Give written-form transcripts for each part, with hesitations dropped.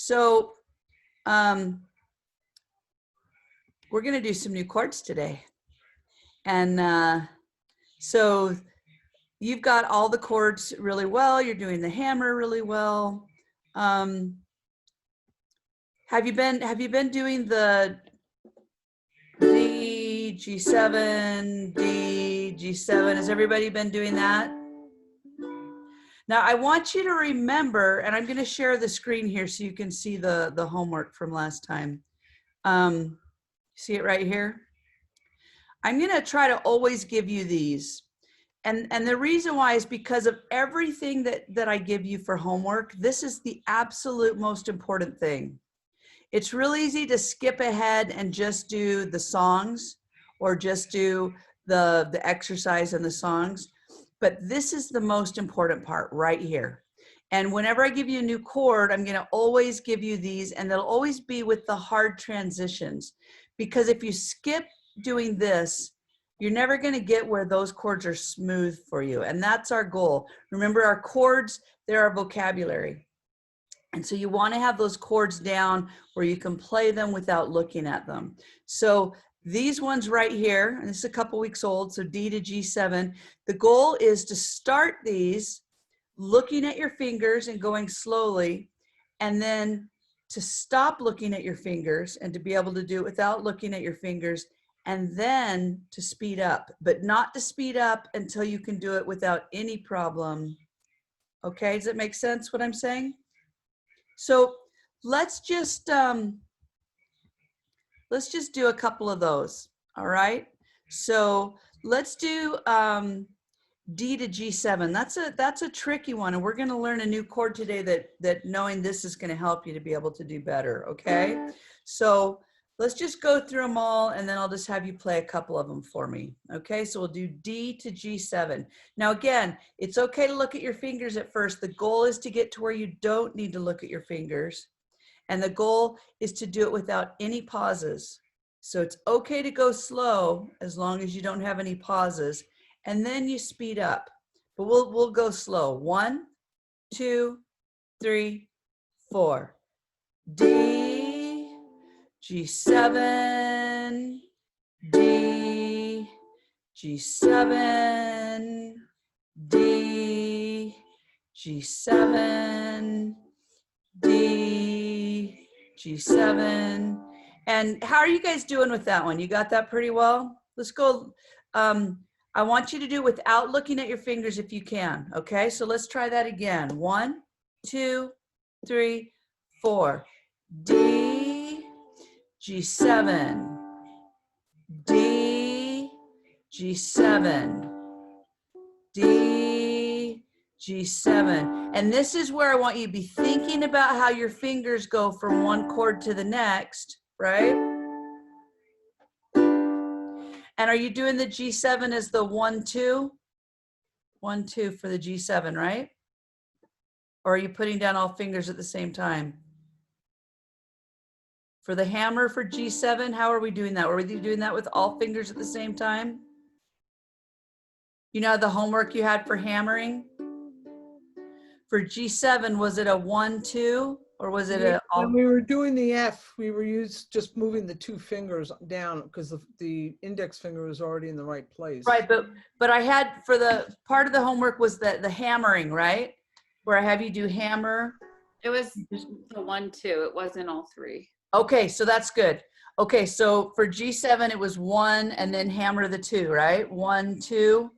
So we're going to do some new chords today. And so you've got all the chords really well. You're doing the hammer really well. Have you been doing the D, G7, D, G7? Has everybody been doing that? Now I want you to remember, and I'm going to share the screen here so you can see the homework from last time. See it right here? I'm going to try to always give you these. And the reason why is because of everything that I give you for homework. This is the absolute most important thing. It's real easy to skip ahead and just do the songs or just do the exercise and the songs. But this is the most important part right here. And whenever I give you a new chord, I'm going to always give you these, and they'll always be with the hard transitions. Because if you skip doing this, you're never going to get where those chords are smooth for you. And that's our goal. Remember, our chords, they're our vocabulary. And so you want to have those chords down where you can play them without looking at them. So these ones right here, and this is a couple weeks old, so D to G7, the goal is to start these looking at your fingers and going slowly, and then to stop looking at your fingers and to be able to do it without looking at your fingers, and then to speed up, but not to speed up until you can do it without any problem. Okay, does it make sense what I'm saying? So let's just do a couple of those. All right. So let's do D to G7. That's a tricky one, and we're going to learn a new chord today that knowing this is going to help you to be able to do better. Okay. So let's just go through them all, and then I'll just have you play a couple of them for me. Okay. So we'll do D to G7. Now again, it's okay to look at your fingers at first. The goal is to get to where you don't need to look at your fingers. And the goal is to do it without any pauses. So it's okay to go slow as long as you don't have any pauses. And then you speed up. But we'll go slow. 1, 2, 3, 4. D, G7, D, G7, D, G7, D, G7. And how are you guys doing with that one? You got that pretty well? Let's go. I want you to do it without looking at your fingers if you can. Okay, so let's try that again. 1, 2, 3, 4. D, G7, D, G7, D, G7. And this is where I want you to be thinking about how your fingers go from one chord to the next, right? And are you doing the G7 as the 1, 2? 1, 2 for the G7, right? Or are you putting down all fingers at the same time? For the hammer for G7, how are we doing that? Were we doing that with all fingers at the same time? You know the homework you had for hammering? For G7, was it a 1, 2, or was it a? When we were doing the F, we were just moving the 2 fingers down because the index finger was already in the right place. Right, but I had for the part of the homework was the hammering, right? Where I have you do hammer. It was the 1, 2. It wasn't all 3. Okay, so that's good. Okay, so for G7, it was 1 and then hammer the 2, right? 1, 2,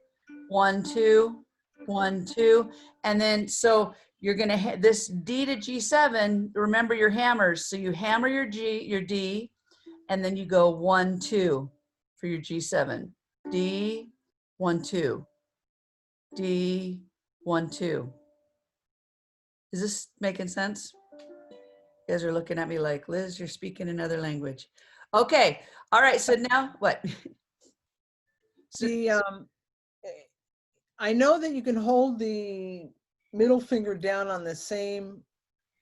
1, 2, 1, 2. And then, so you're going to, this D to G7, remember your hammers. So you hammer your D, and then you go 1, 2 for your G7. D, 1, 2. D, 1, 2. Is this making sense? You guys are looking at me like, Liz, you're speaking another language. Okay. All right. So now what? I know that you can hold the middle finger down on the same,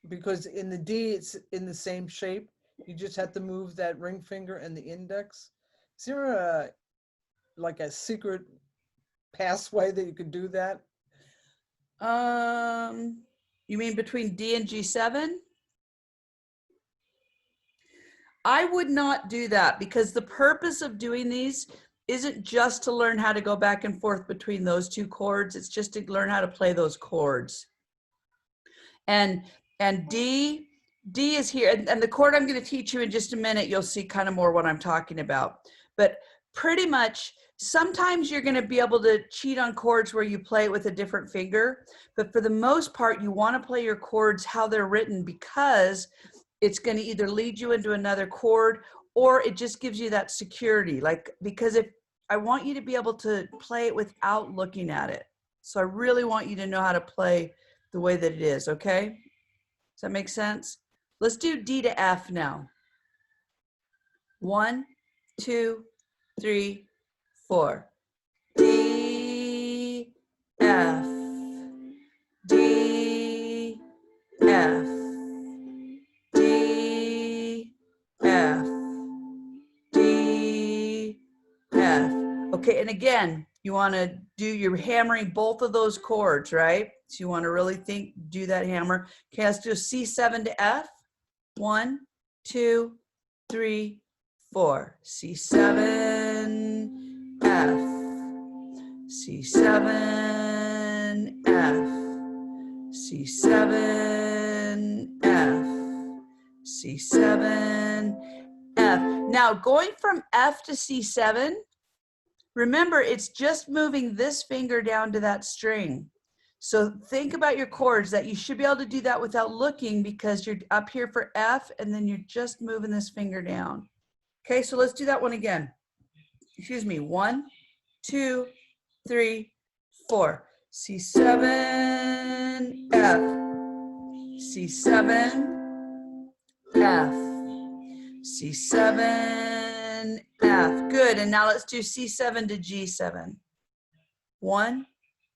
because in the D, it's in the same shape. You just have to move that ring finger and the index. Is there like a secret pathway that you could do that? You mean between D and G7? I would not do that, because the purpose of doing these isn't just to learn how to go back and forth between those two chords. It's just to learn how to play those chords. And D is here. And the chord I'm going to teach you in just a minute, you'll see kind of more what I'm talking about. But pretty much, sometimes you're going to be able to cheat on chords where you play it with a different finger. But for the most part, you want to play your chords how they're written, because it's going to either lead you into another chord, or it just gives you that security. Like, because if I want you to be able to play it without looking at it. So I really want you to know how to play the way that it is, okay? Does that make sense? Let's do D to F now. 1, 2, 3, 4. D, F, D, F, D, F, D, F. Okay, and again, you want to do, you're hammering both of those chords, right? So you want to really do that hammer. Okay, let's do C7 to F. 1, 2, 3, 4. C7, F, C7, F, C7, F, C7, F. Now going from F to C7, remember, it's just moving this finger down to that string. So think about your chords, that you should be able to do that without looking, because you're up here for F and then you're just moving this finger down. Okay, so let's do that one again. Excuse me, 1, 2, 3, 4. C7, F, C7, F, C7, F. Good, and now let's do C7 to G7. 1,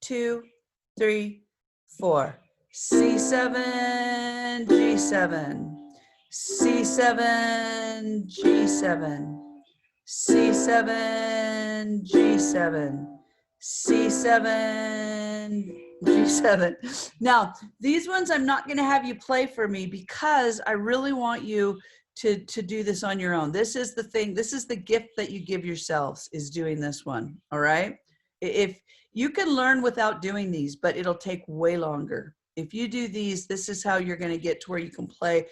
2, 3, 4. C7, G7, C7, G7, C7, G7, C7, G7. Now, these ones I'm not going to have you play for me, because I really want you to do this on your own. This is the thing, this is the gift that you give yourselves, is doing this one, all right? If you can learn without doing these, but it'll take way longer. If you do these, this is how you're going to get to where you can play.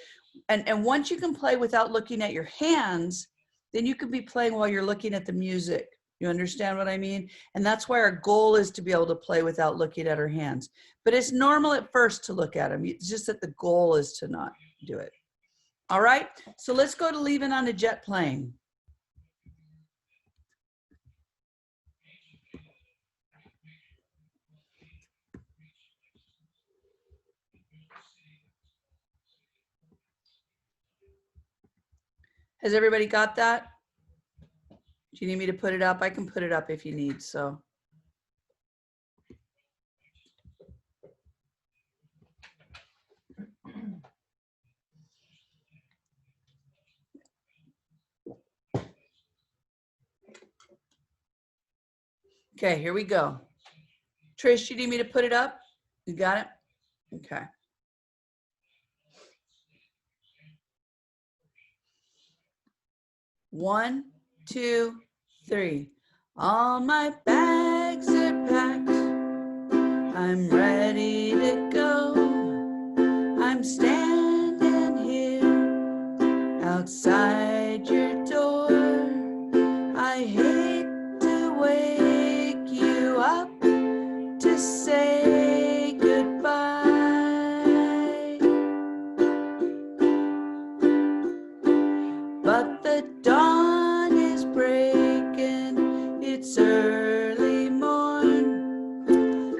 And once you can play without looking at your hands, then you can be playing while you're looking at the music. You understand what I mean? And that's why our goal is to be able to play without looking at our hands. But it's normal at first to look at them. It's just that the goal is to not do it. All right, so let's go to Leaving on a Jet Plane. Has everybody got that? Do you need me to put it up? I can put it up if you need, so. Okay, here we go. Trish, you need me to put it up? You got it? Okay. One, 2, 3. All my bags are packed. I'm ready to go. I'm standing here outside your door. I hate to wake you up to say goodbye. But the dawn is breaking, it's early morn.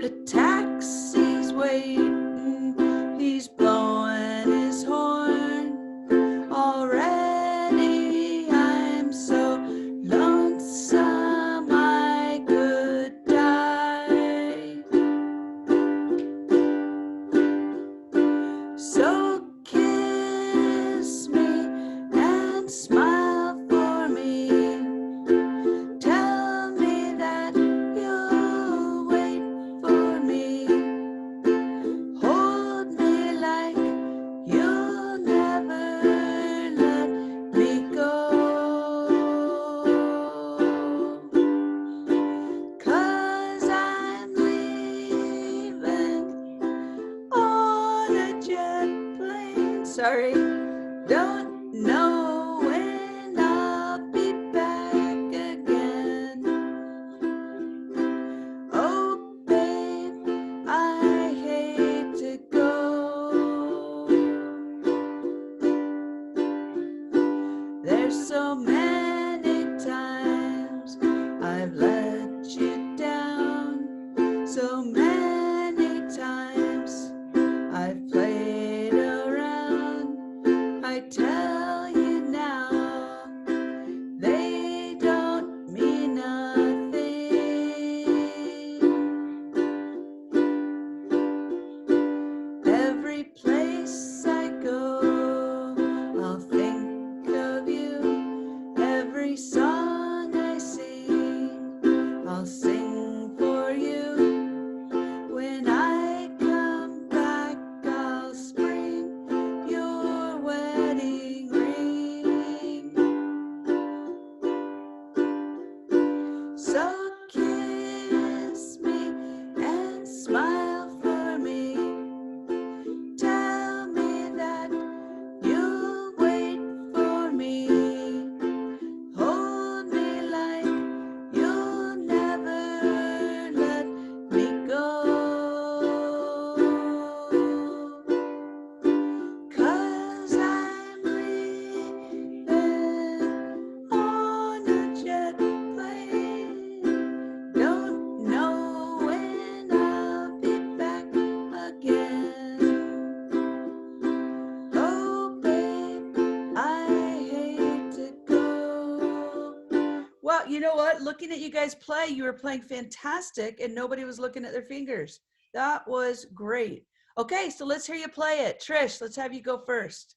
The taxi's waiting, he's blowing his horn. Already I'm so lonesome I could die. So kiss me and smile sorry. Don't know when I'll be back again. Oh, babe, I hate to go. There's so many times I've let you down. So many times I've played around. I tell you now, they don't mean nothing. Every place I go, I'll think of you. Every song I sing, I'll sing for you. When I come back, I'll spring your wedding ring. So kiss me and smile for me. Tell me that you'll wait for me. Hold me like you'll never let me go. 'Cause I'm leaving on a jet plane. Don't know when I'll be back again. Oh, babe, I hate to go. Well, you know what? Looking at you guys play, you were playing fantastic and nobody was looking at their fingers. That was great. Okay, so let's hear you play it. Trish, let's have you go first.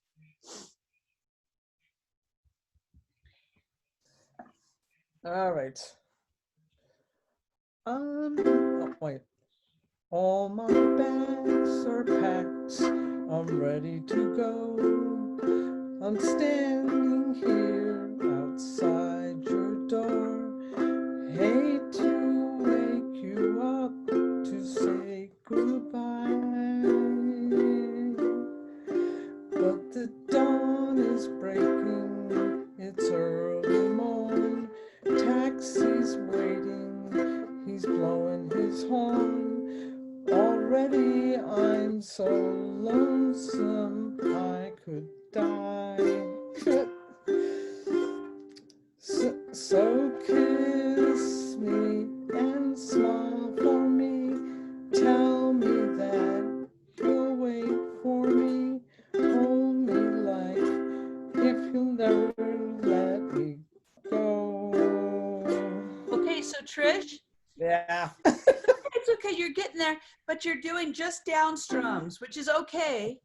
All right. Oh, wait. All my bags are packed. I'm ready to go. I'm standing here outside your door. Hate to wake you up to say goodbye. But the dawn is breaking. It's early morn. Taxi's waiting. He's blowing his horn. Already I'm so lonesome I could die. So kiss me and smile for me. Tell me that you'll wait for me. Hold me like if you'll never let me go. Okay, so Trish, Yeah. it's okay, you're getting there, but you're doing just down strums, which is okay,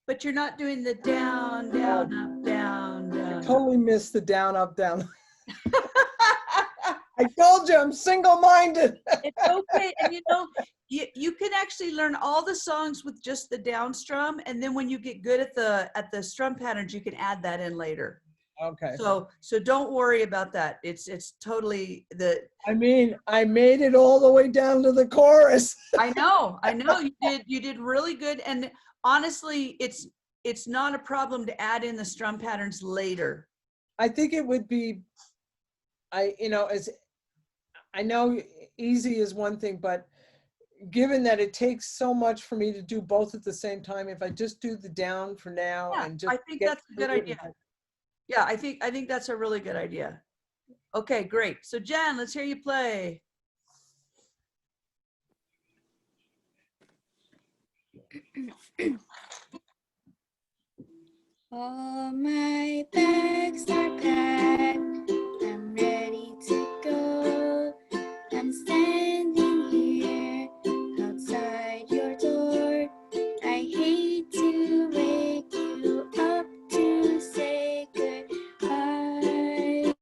but you're not doing the down, down, up, down, down. Totally missed the down, up, down. I told you I'm single-minded. It's okay, and you know, you can actually learn all the songs with just the down strum, and then when you get good at the strum patterns, you can add that in later. Okay. So don't worry about that. It's totally the. I mean, I made it all the way down to the chorus. I know you did really good, and honestly, it's not a problem to add in the strum patterns later. I think it would be, as I know easy is one thing, but given that it takes so much for me to do both at the same time, if I just do the down for now Yeah, and just I think get that's a good through it idea. and- Yeah, I think that's a really good idea. Okay, great. So Jen, let's hear you play. All my bags are packed. I'm ready to go. I'm standing here outside your door. I hate to wake you up to say goodbye.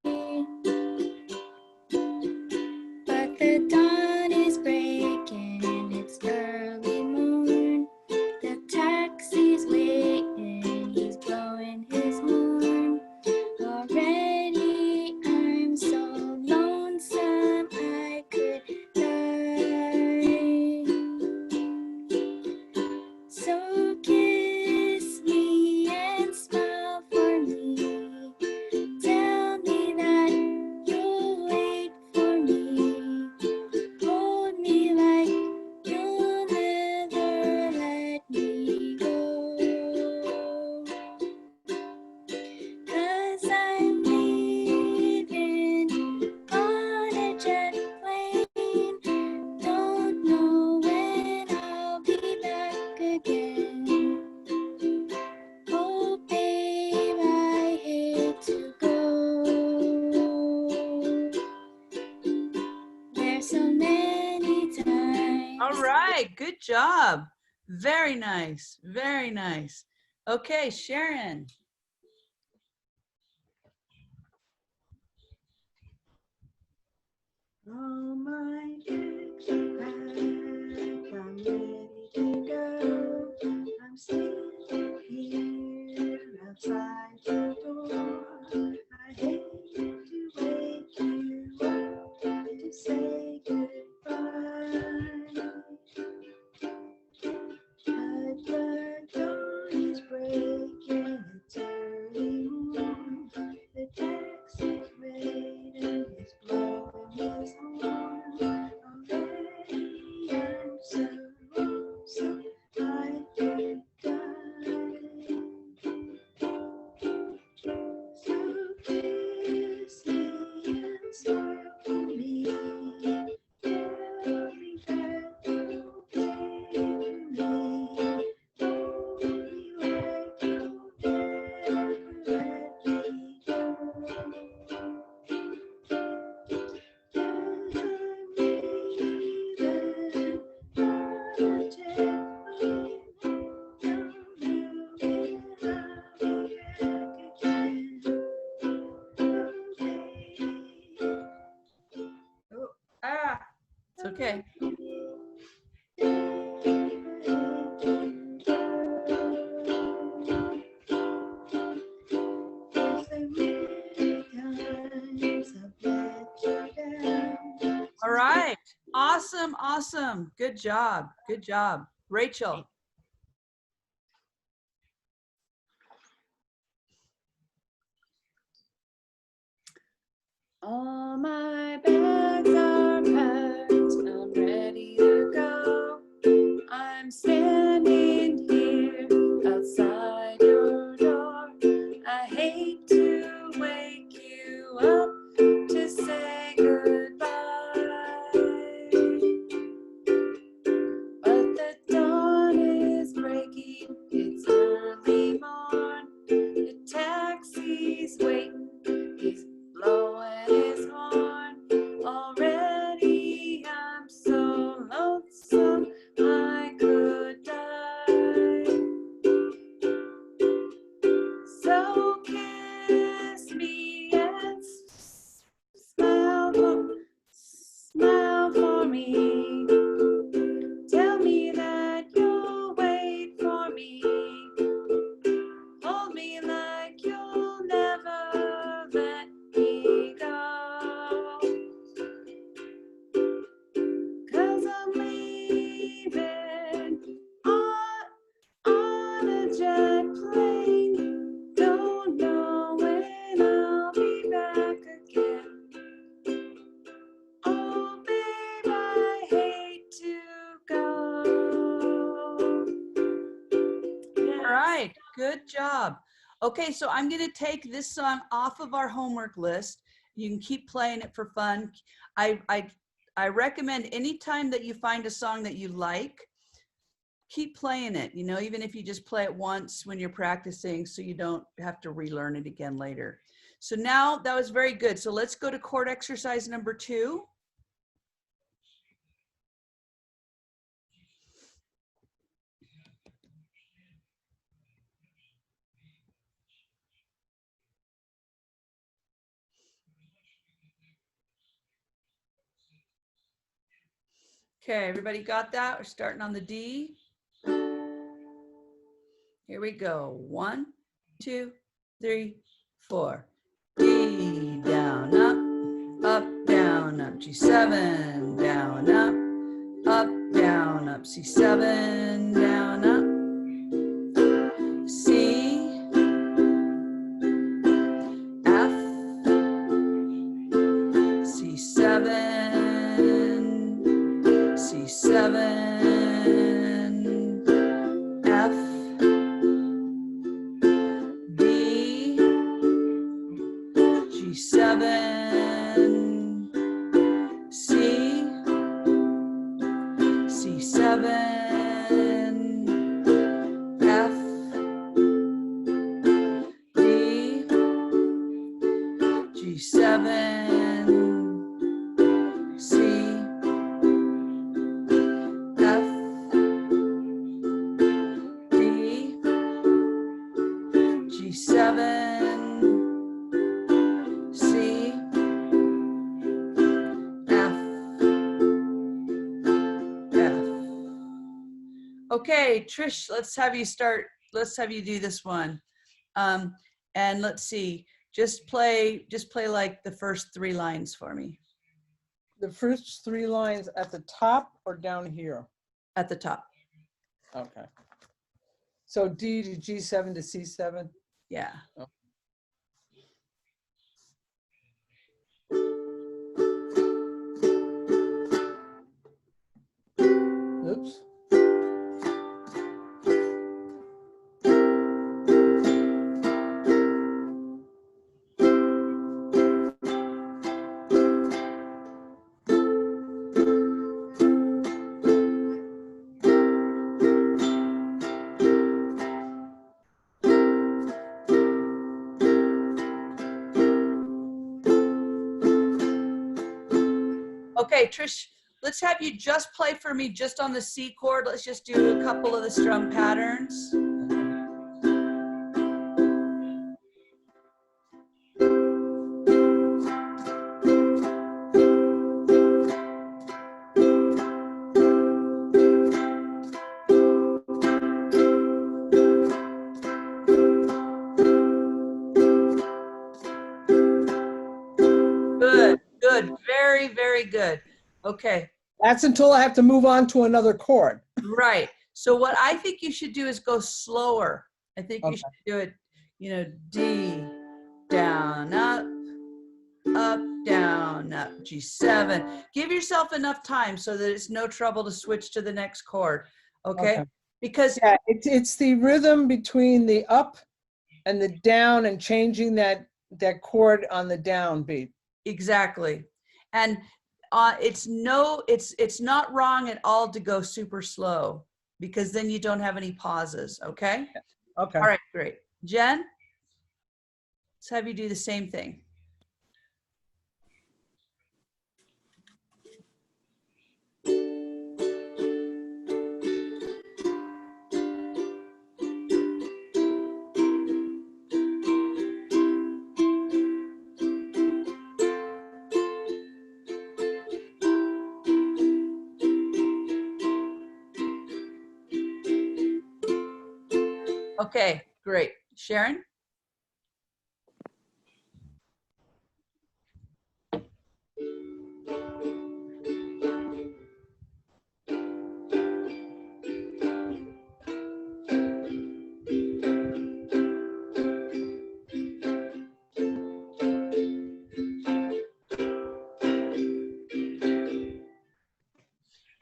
But the dawn is breaking and it's early morn. The taxi's waiting, he's blowing his horn. Already job. Very nice. Very nice. Okay, Sharon. All my bags are packed, I'm ready to go. I'm standing here outside your door. I hate to wake you up to say goodbye. But the dawn is breaking, it's early morn. The taxi's waiting, he's blowing his horn. Already I'm so I could die. So kiss me and smile for me. Tell me that you'll stay with me. Hold me like you'll never let me go. 'Cause I'm leaving on a jet plane. Don't know when I'll be back again. Oh, ah, it's okay. All right. Awesome. Awesome. Good job. Good job. Rachel. All my bags are packed, I'm ready to go. I'm standing here outside your door. I hate to wake you up to say goodbye. But the dawn is breaking, it's early morn. The taxi's waiting, he's blowing his horn. Already I'm so lonesome I could die. So kiss me and smile for me. Tell me that you'll wait for me. Hold me like you'll never let me go. 'Cause I'm leaving on a jet plane. Don't know when I'll be back again. Oh, babe, I hate to go. All right. Good job. Okay, so I'm going to take this song off of our homework list. You can keep playing it for fun. I recommend anytime that you find a song that you like, keep playing it, you know, even if you just play it once when you're practicing so you don't have to relearn it again later. So now that was very good. So let's go to chord exercise number 2. Okay, everybody got that? We're starting on the D. Here we go. 1, 2, 3, 4. D, down, up, down, up. G7, down, up, down, up. C7, down, up. C, F, C7, C7, F, D, G7, C, C7, F, D, G7, C, F, G7, C, F, F. Okay, Trish, let's have you start. Let's have you do this one. And let's see, just play like the first 3 lines for me The first 3 lines at the top or down here? at the top. Okay. So D to G7 to C7. Yeah. Oops. Okay, Trish, let's have you just play for me just on the C chord. Let's just do a couple of the strum patterns. Good, good, very, very good. Okay, That's until I have to move on to another chord. right. So what I think you should do is go slower. I think you Okay. should do it, you know, D, down, up, down, up, G7. Give yourself enough time so that it's no trouble to switch to the next chord, okay? Okay. Because Yeah, it's the rhythm between the up and the down and changing that chord on the down beat. exactly. And it's not wrong at all to go super slow because then you don't have any pauses, okay? Okay. All right, great. Jen, let's have you do the same thing. Okay, great. Sharon?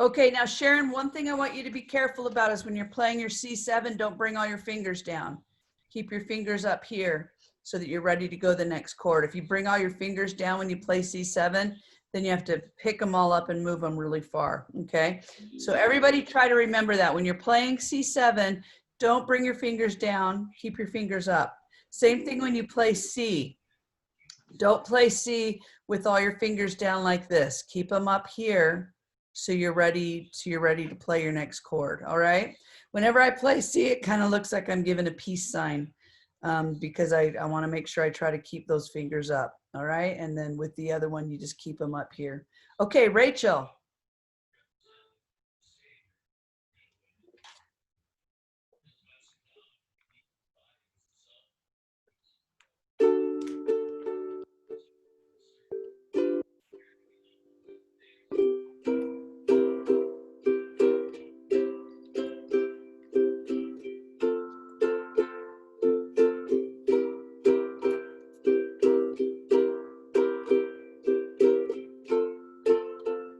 Okay, now Sharon, one thing I want you to be careful about is when you're playing your C7, don't bring all your fingers down. Keep your fingers up here so that you're ready to go the next chord. If you bring all your fingers down when you play C7, then you have to pick them all up and move them really far, okay? So everybody try to remember that. When you're playing C7, don't bring your fingers down, keep your fingers up. Same thing when you play C. Don't play C with all your fingers down like this. Keep them up here so you're ready to play your next chord, all right? Whenever I play C, it kind of looks like I'm giving a peace sign because I want to make sure I try to keep those fingers up, all right? And then with the other one, you just keep them up here. Okay, Rachel.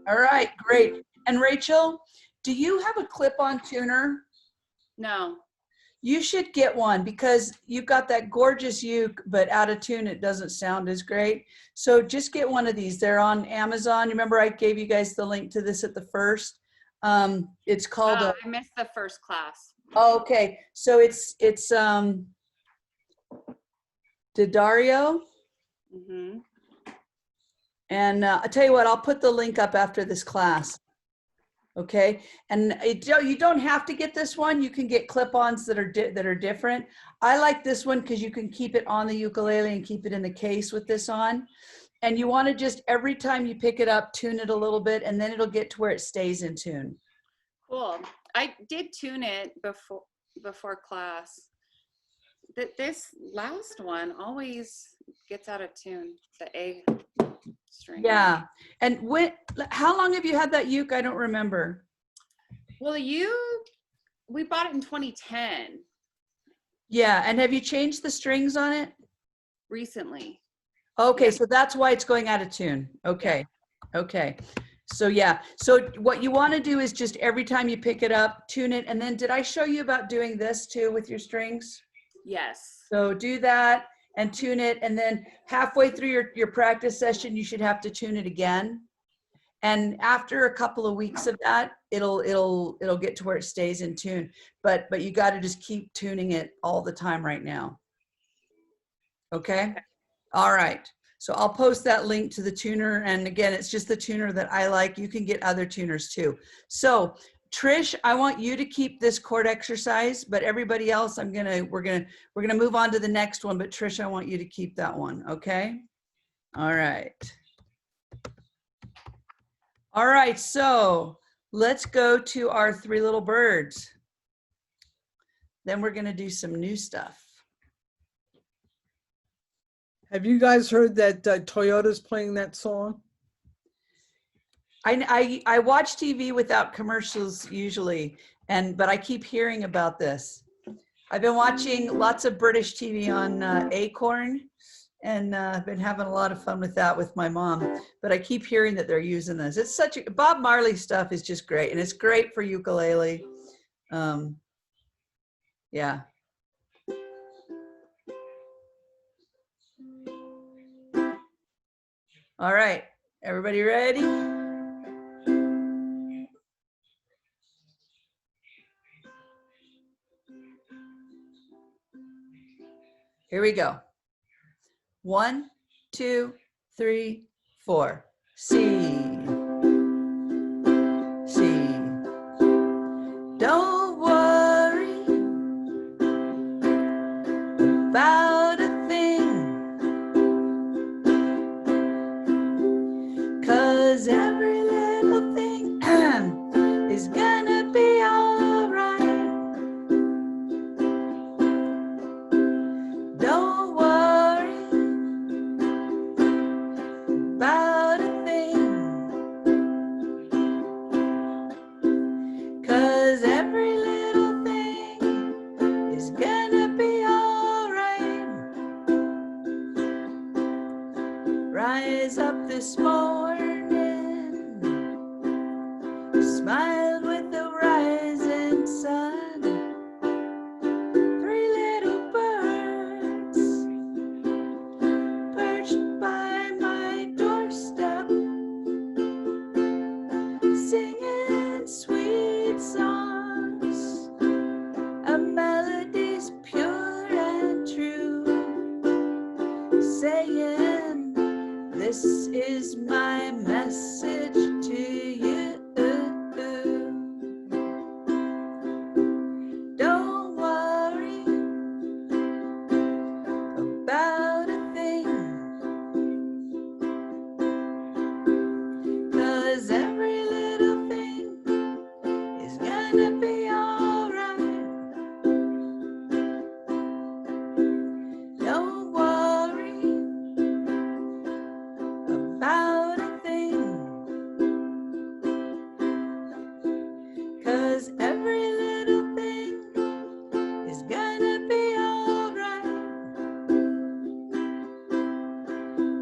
All right, great. And Rachel, do you have a clip-on tuner? No. You should get one because you've got that gorgeous uke, but out of tune, it doesn't sound as great. So just get one of these. They're on Amazon. Remember I gave you guys the link to this at the first? It's called I missed the first class. okay. So it's D'Addario. Mm-hmm. And I'll tell you what, I'll put the link up after this class. Okay, and you don't have to get this one. You can get clip-ons that are different. I like this one because you can keep it on the ukulele and keep it in the case with this on. And you want to just every time you pick it up, tune it a little bit, and then it'll get to where it stays in tune. Cool. I did tune it before class. This last one always gets out of tune. The A string. Yeah, and how long have you had that uke? I don't remember. Well, we bought it in 2010 Yeah, and have you changed the strings on it? recently. Okay, Yeah. so that's why it's going out of tune. Okay, okay. So yeah, so what you want to do is just every time you pick it up, tune it. And then did I show you about doing this too with your strings? Yes. So do that and tune it. And then halfway through your practice session, you should have to tune it again. And after a couple of weeks of that, it'll get to where it stays in tune. But you got to just keep tuning it all the time right now. Okay? All right. So I'll post that link to the tuner. And again, it's just the tuner that I like. You can get other tuners too. So Trish, I want you to keep this chord exercise, but everybody else, we're gonna move on to the next one. But Trish, I want you to keep that one. Okay? All right. All right, so let's go to our three little birds. Then we're gonna do some new stuff. Have you guys heard that Toyota's playing that song? I watch TV without commercials usually, but I keep hearing about this. I've been watching lots of British TV on Acorn, and I've been having a lot of fun with that with my mom. But I keep hearing that they're using this. It's Bob Marley stuff is just great, and it's great for ukulele. Yeah. All right, everybody ready? Here we go. 1, 2, 3, 4. C. C. Don't worry about a thing, 'cause every little thing is gonna be all right. Don't worry about a thing, 'cause every little thing is gonna be all right. Rise up this morning, smiled with the rising sun. Three little birds perched by my doorstep, singing sweet songs, a melody's pure and true, saying, this is my message to you. Don't worry about a thing, 'cause every little thing is gonna be all right. Don't worry about a thing, 'cause every little thing is gonna be all right.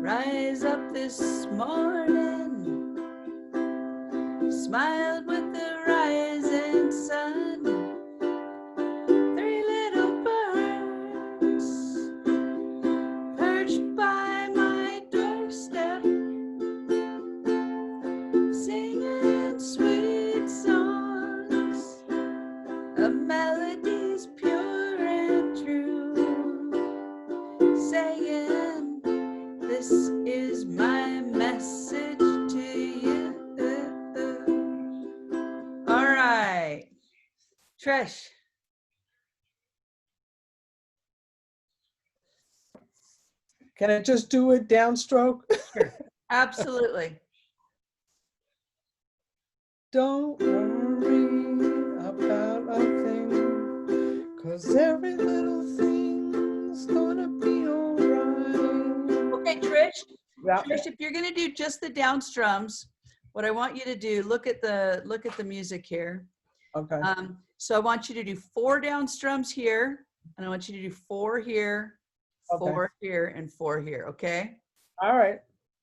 Rise up this morning, smiled with the rising sun. Three little birds perched by my doorstep, singing sweet songs, a melody's pure and true, saying, this is my message to you. Trish. Can I just do a downstroke? Sure. Absolutely. Don't worry about a thing, 'cause every little thing's gonna be alright. Okay, Trish. Yeah, Trish, if you're gonna do just the down strums, what I want you to do, look at the music here. okay, So I want you to do 4 down strums here, and I want you to do 4 here, Okay. 4 here, and 4 here, okay? all right.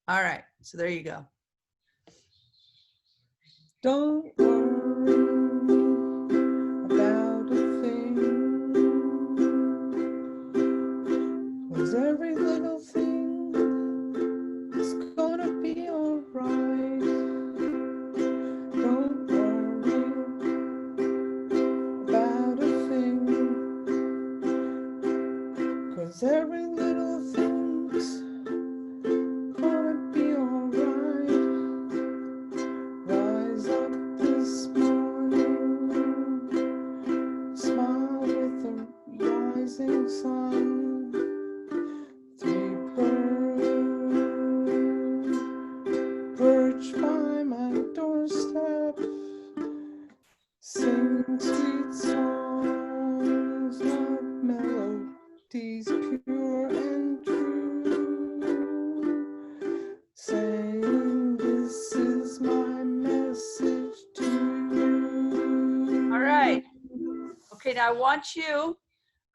All right, so there you go. Don't worry about a thing, 'cause every little thing is gonna be alright. Don't worry about a thing, 'cause every little thing's gonna be alright. Rise up this morning, smile with the rising sun. 3 birds perch by my doorstep, sing sweet songs of melodies pure and true, saying this is my message to you. All right. Okay, now I want you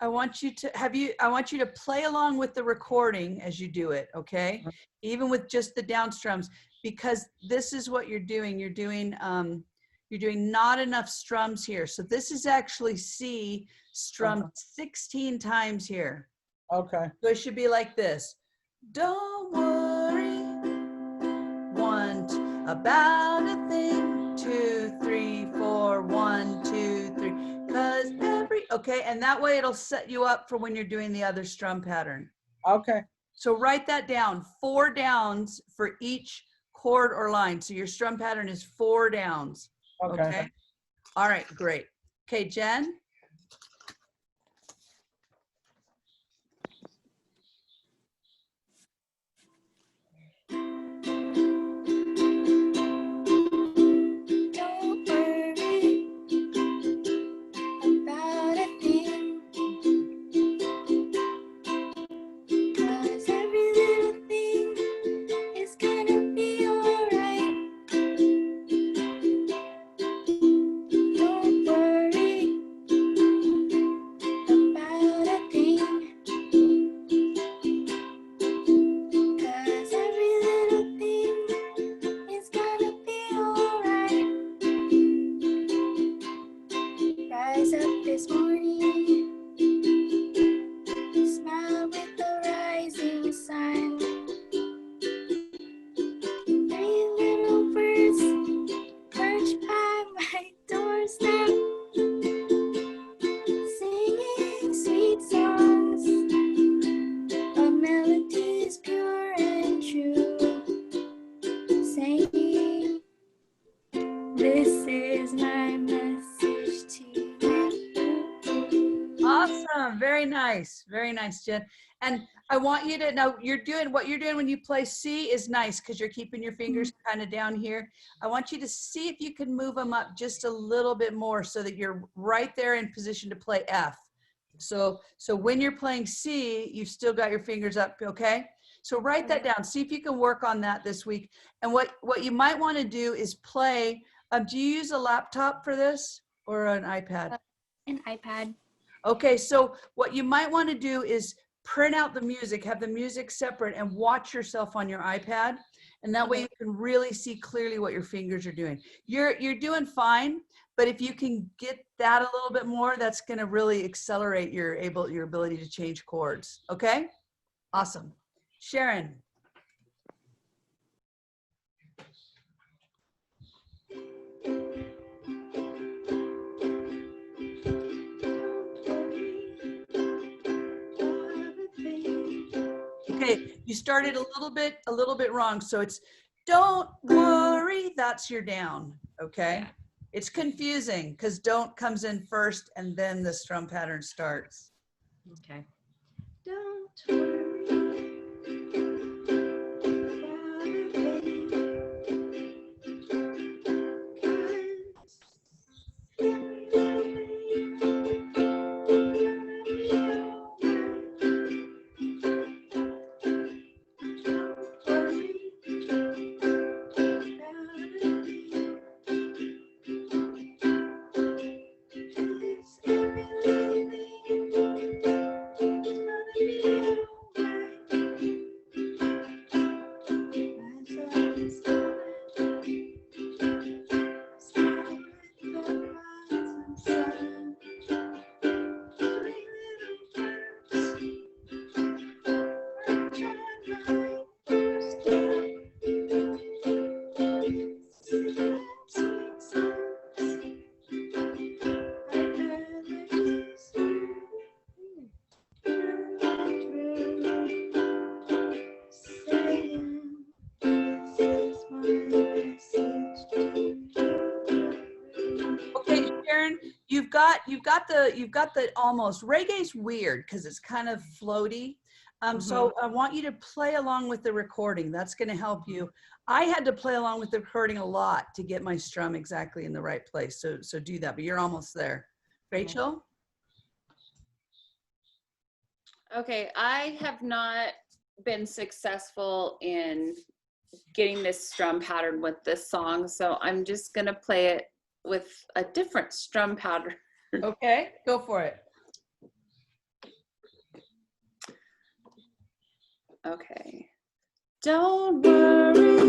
to play along with the recording as you do it, okay? Even with just the down strums, because this is what you're doing. You're doing not enough strums here. So this is actually C strummed 16 times here. Okay, So it should be like this. Don't worry about a thing. 2, 3, 4, 1, 2, 3. Cause okay, and that way it'll set you up for when you're doing the other strum pattern. okay, So write that down, 4 downs for each chord or line. So your strum pattern is 4 downs. okay. All right, great. Okay, Jen. Don't worry about a thing, 'cause every little thing is gonna be alright. Don't worry about a thing, 'cause every little thing is gonna be alright. Rise up this morning, smile with the rising sun. 3 little birds perch by my doorstep, singing sweet songs of melodies pure and true, saying, this is my message to you. Awesome. Very nice. Very nice, Jen. And I want you to know what you're doing when you play C is nice because you're keeping your fingers kind of down here. I want you to see if you can move them up just a little bit more so that you're right there in position to play F. So when you're playing C, you've still got your fingers up, okay? So write that down. See if you can work on that this week. And what you might want to do is play. Do you use a laptop for this or an iPad? An iPad. Okay, so what you might want to do is print out the music, have the music separate, and watch yourself on your iPad. And that way you can really see clearly what your fingers are doing. You're doing fine, but if you can get that a little bit more, that's going to really accelerate your ability to change chords. Okay? Awesome. Sharon. Okay, you started a little bit wrong. So it's don't worry, that's your down, okay? It's confusing because don't comes in first and then the strum pattern starts. Okay. Don't worry Okay, Sharon, you've got the almost. Reggae's weird because it's kind of floaty. So I want you to play along with the recording. That's going to help you. I had to play along with the recording a lot to get my strum exactly in the right place. So do that, but you're almost there. Rachel? Okay, I have not been successful in getting this strum pattern with this song, so I'm just gonna play it with a different strum pattern. Okay, go for it. Okay. Don't worry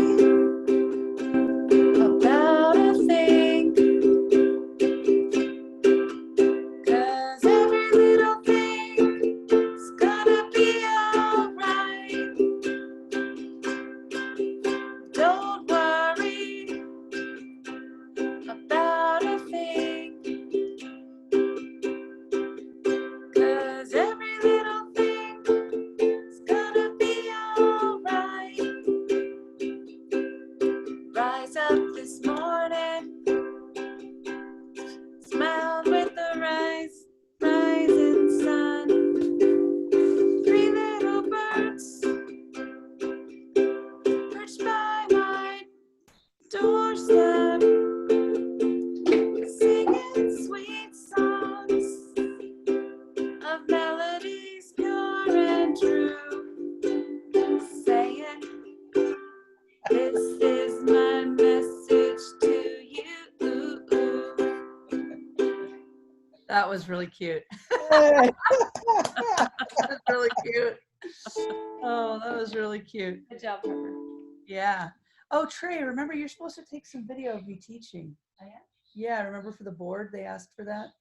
about a thing, 'cause every little thing's gonna be alright. Don't worry about a thing, 'cause every little thing's gonna be alright. Rise up this morning, smiled with the rising sun. Three little birds perched by my doorstep, singing sweet songs of melodies pure and true, saying, this is my message to you. That was really cute. Hey. That's really cute. Oh, that was really cute. Good job, Pepper. Yeah. Oh, Trey, remember you're supposed to take some video of me teaching. Oh, yeah? Yeah, remember for the board, they asked for that?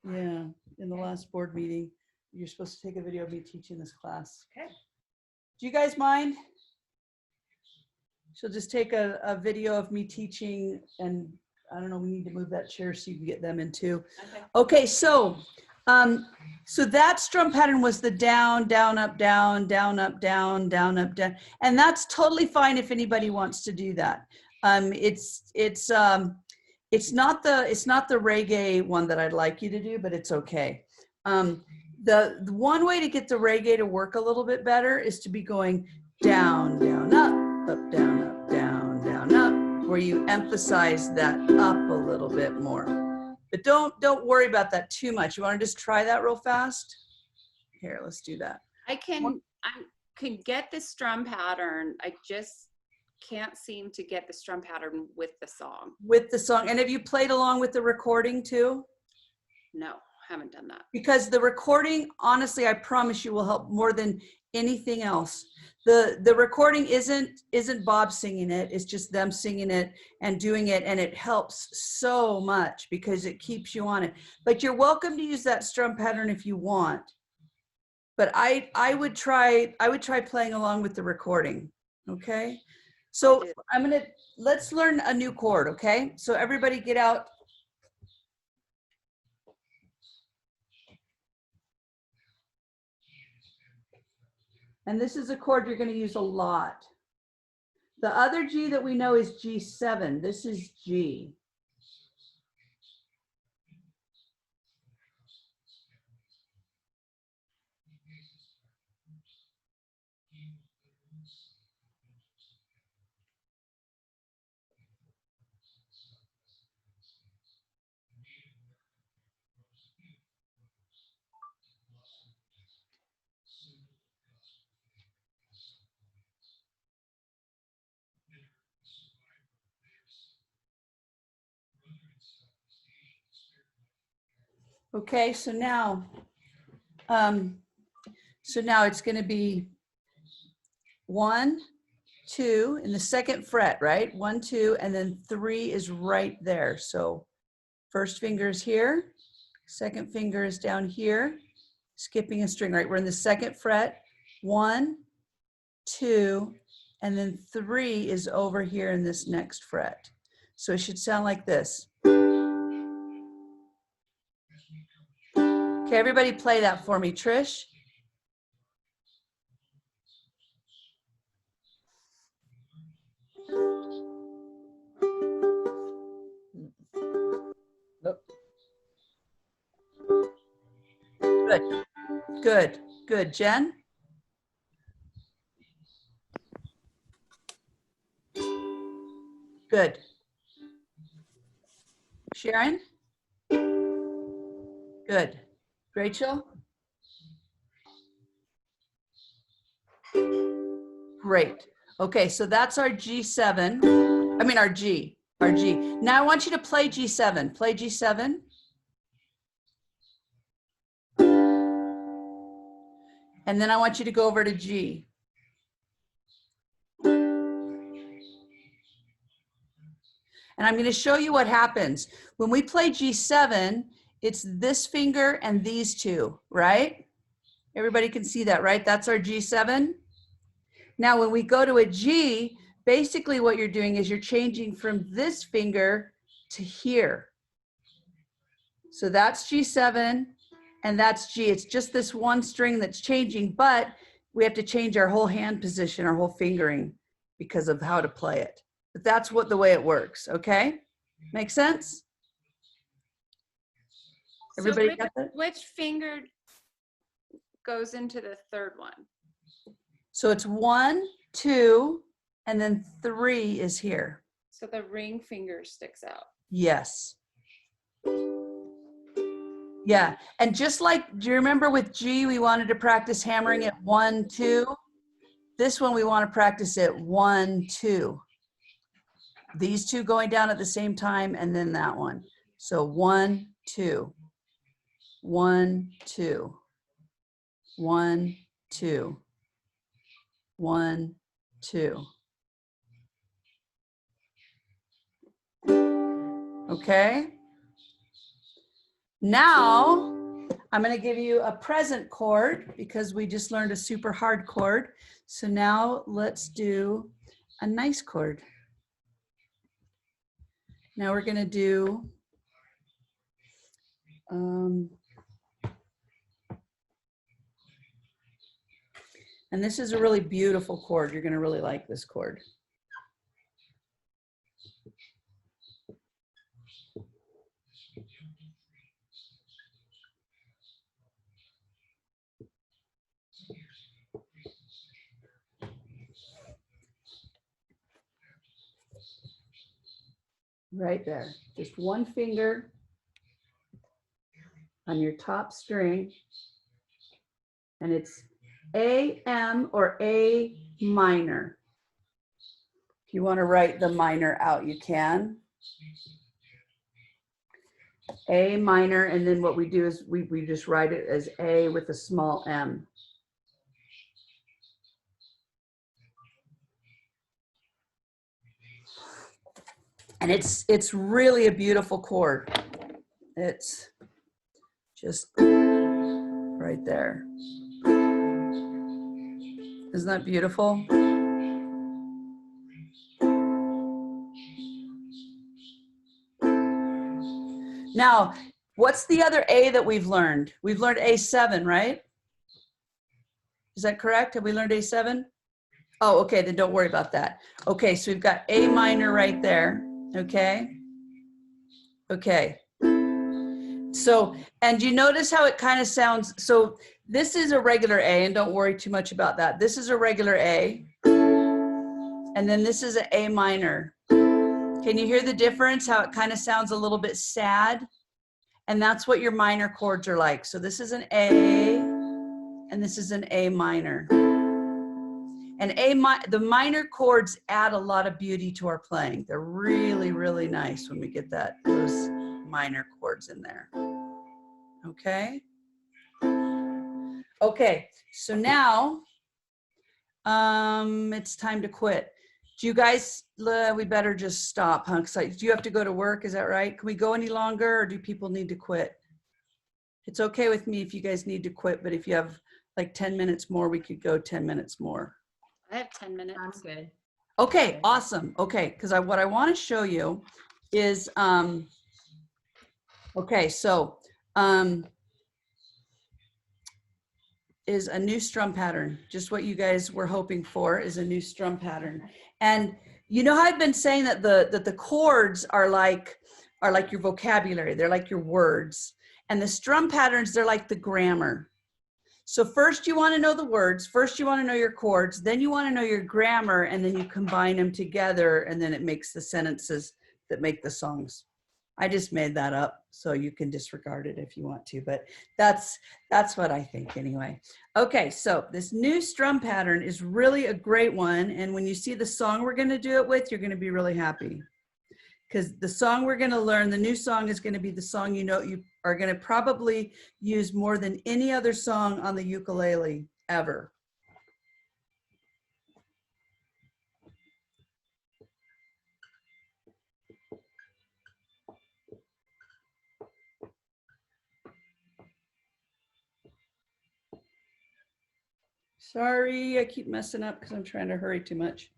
Yeah, in the last board meeting, you're supposed to take a video of me teaching this class. Okay. Do you guys mind? She'll just take a video of me teaching, and I don't know, we need to move that chair so you can get them in too. Okay. Okay, so that strum pattern was the down, down, up, down, down, up, down, down, up, down, and that's totally fine if anybody wants to do that. It's not the reggae one that I'd like you to do, but it's okay. The one way to get the reggae to work a little bit better is to be going down, down, up, down, up, down, down, up, where you emphasize that up a little bit more. But don't worry about that too much. You want to just try that real fast? Here, let's do that. I can get the strum pattern. I just can't seem to get the strum pattern with the song. With the song. And have you played along with the recording too? No, haven't done that. Because the recording, honestly, I promise you will help more than anything else. The recording isn't Bob singing it, it's just them singing it and doing it, and it helps so much because it keeps you on it. But you're welcome to use that strum pattern if you want. But I would try playing along with the recording. Okay? So let's learn a new chord, okay? So everybody get out. And this is a chord you're going to use a lot. The other G that we know is G7. This is G. Okay, so now it's going to be 1, 2 in the second fret, right? 1, 2, and then 3 is right there. So first finger is here, second finger is down here, skipping a string, right? We're in the second fret, 1, 2, and then 3 is over here in this next fret. So it should sound like this. Okay, everybody play that for me, Trish. Nope. Good, good, good. Jen? Good. Sharon? Good. Rachel? Great. Okay, so that's our G7. I mean our G. Now I want you to play G7. Play G7. And then I want you to go over to G. And I'm going to show you what happens. When we play G7, it's this finger and these two, right? Everybody can see that, right? That's our G7. Now, when we go to a G, basically what you're doing is you're changing from this finger to here. So that's G7 and that's G. It's just this one string that's changing, but we have to change our whole hand position, our whole fingering because of how to play it. But that's the way it works, okay? Make sense? Everybody got that? Which finger goes into the third one? So it's 1, 2, and then 3 is here. So the ring finger sticks out. Yes. Yeah, and just like, do you remember with G, we wanted to practice hammering it 1, 2? This one we want to practice it 1, 2. These two going down at the same time, and then that one. So 1, 2, 1, 2, 1, 2, 1, 2. Okay. Now I'm going to give you a present chord because we just learned a super hard chord. So now let's do a nice chord. Now we're going to do and this is a really beautiful chord. You're going to really like this chord. Right there, just one finger on your top string, and it's A, M, or A minor. If you want to write the minor out, you can. A minor, and then what we do is we just write it as A with a small m. And it's really a beautiful chord. It's just right there. Isn't that beautiful? Now, what's the other A that we've learned? We've learned A7, right? Is that correct? Have we learned A7? Oh, okay, then don't worry about that. Okay, so we've got A minor right there, okay? Okay. So, and you notice how it kind of sounds, so This is a regular A, and don't worry too much about that. This is a regular A, and then this is an A minor. Can you hear the difference? How it kind of sounds a little bit sad? And that's what your minor chords are like. So this is an A, and this is an A minor. And the minor chords add a lot of beauty to our playing. They're really, really nice when we get those minor chords in there. Okay? Okay, so now it's time to quit. Do you guys, we better just stop, huh? Do you have to go to work? Is that right? Can we go any longer, or do people need to quit? It's okay with me if you guys need to quit, but if you have like 10 minutes more, we could go 10 minutes more. I have 10 minutes. I'm good. Okay, awesome. Okay, because what I want to show you is, okay, so is a new strum pattern. Just what you guys were hoping for is a new strum pattern. And you know how I've been saying that the chords are like your vocabulary. They're like your words. And the strum patterns, they're like the grammar. So first you want to know the words, first you want to know your chords, then you want to know your grammar, and then you combine them together, and then it makes the sentences that make the songs. I just made that up, so you can disregard it if you want to, but that's what I think anyway. Okay, so this new strum pattern is really a great one, and when you see the song we're going to do it with, you're going to be really happy. Because the song we're going to learn, the new song is going to be the song you are going to probably use more than any other song on the ukulele ever. Sorry, I keep messing up because I'm trying to hurry too much.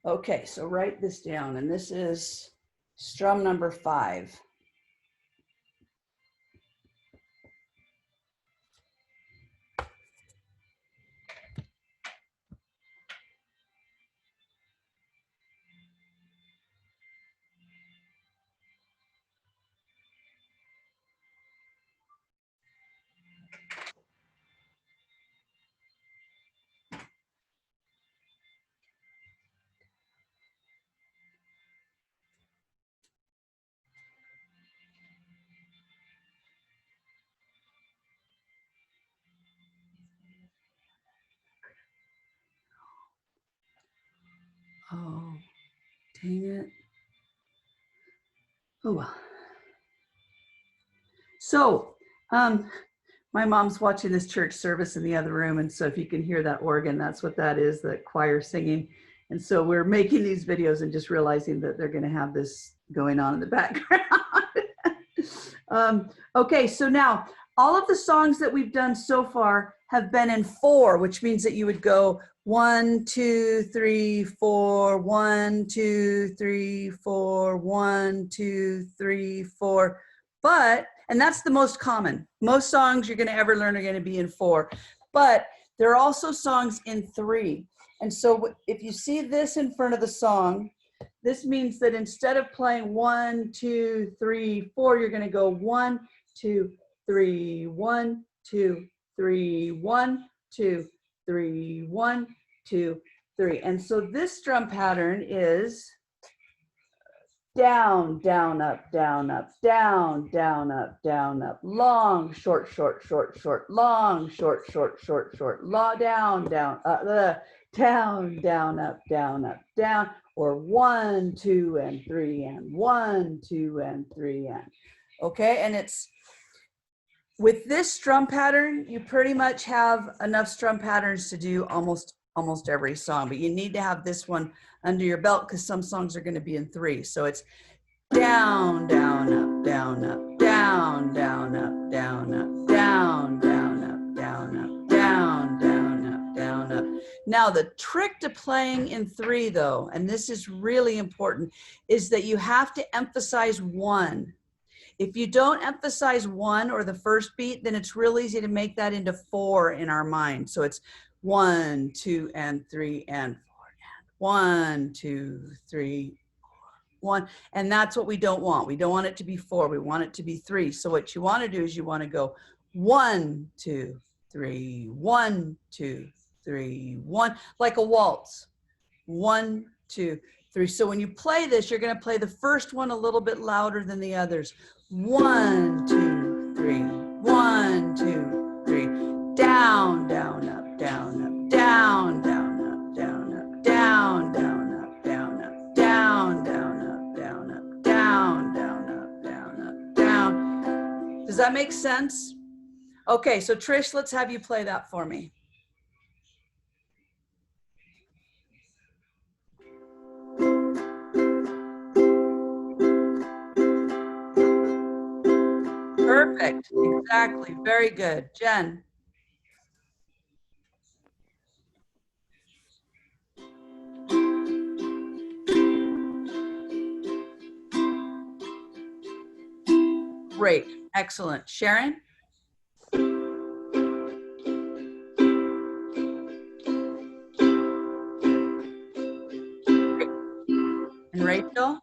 Okay, so write this down, and this is strum number 5. Oh, dang it. Oh, well. So, my mom's watching this church service in the other room, and so if you can hear that organ, that's what that is, the choir singing. And so we're making these videos and just realizing that they're going to have this going on in the background. Okay, so now all of the songs that we've done so far have been in 4, which means that you would go 1, 2, 3, 4, 1, 2, 3, 4, 1, 2, 3, 4. But, and that's the most common. Most songs you're going to ever learn are going to be in 4. But there are also songs in 3. And so if you see this in front of the song, this means that instead of playing 1, 2, 3, 4, you're going to go 1, 2, 3, 1, 2, 3, 1, 2, 3, 1, 2, 3. And so this strum pattern is down, down, up, down, up, down, down, up, down, up, long, short, short, short, short, long, short, short, short, short, long, down, down, down, down, up, down, or 1, 2, and 3, and 1, 2, and 3, and. Okay, and it's with this strum pattern, you pretty much have enough strum patterns to do almost every song, but you need to have this one under your belt because some songs are going to be in 3. So it's down, down, up, down, up, down, down, up, down, up, down, down, up, down, up, down, down, up, down, up. Now the trick to playing in 3 though, and this is really important, is that you have to emphasize 1. If you don't emphasize 1 or the first beat, then it's real easy to make that into 4 in our mind. So it's 1, 2, and 3, and 4, and 1, 2, 3, 1. And that's what we don't want. We don't want it to be 4. We want it to be 3. So what you want to do is you want to go 1, 2, 3, 1, 2, 3, 1, like a waltz. 1, 2, 3. So when you play this, you're going to play the first one a little bit louder than the others. 1, 2, 3, 1, 2, 3. Down, down, up, down, up, down, down, up, down, up, down, down, up, down, up, down, down, up, down, up, down, down, up, down, up, down. Does that make sense? Okay, so Trish, let's have you play that for me. Perfect. Exactly. Very good. Jen. Great. Excellent. Sharon? Great. And Rachel?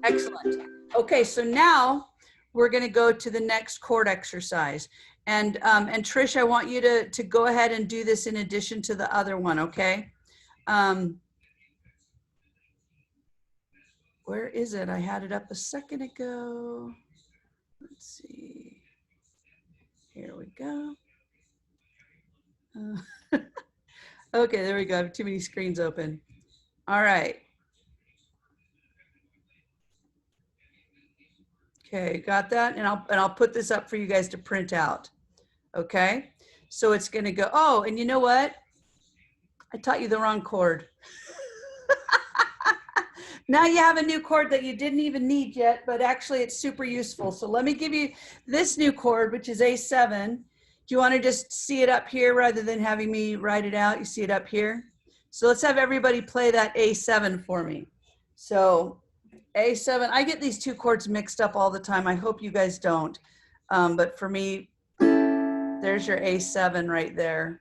Excellent. Okay, so now we're going to go to the next chord exercise. And Trish, I want you to go ahead and do this in addition to the other one, okay? Where is it? I had it up a second ago. Let's see. Here we go. Okay, there we go. I have too many screens open. All right. Okay, got that? And I'll put this up for you guys to print out. Okay? So it's going to go, oh, and you know what? I taught you the wrong chord. Now you have a new chord that you didn't even need yet, but actually it's super useful. So let me give you this new chord, which is A7. Do you want to just see it up here rather than having me write it out? You see it up here? So let's have everybody play that A7 for me. So A7, I get these two chords mixed up all the time. I hope you guys don't. But for me, there's your A7 right there.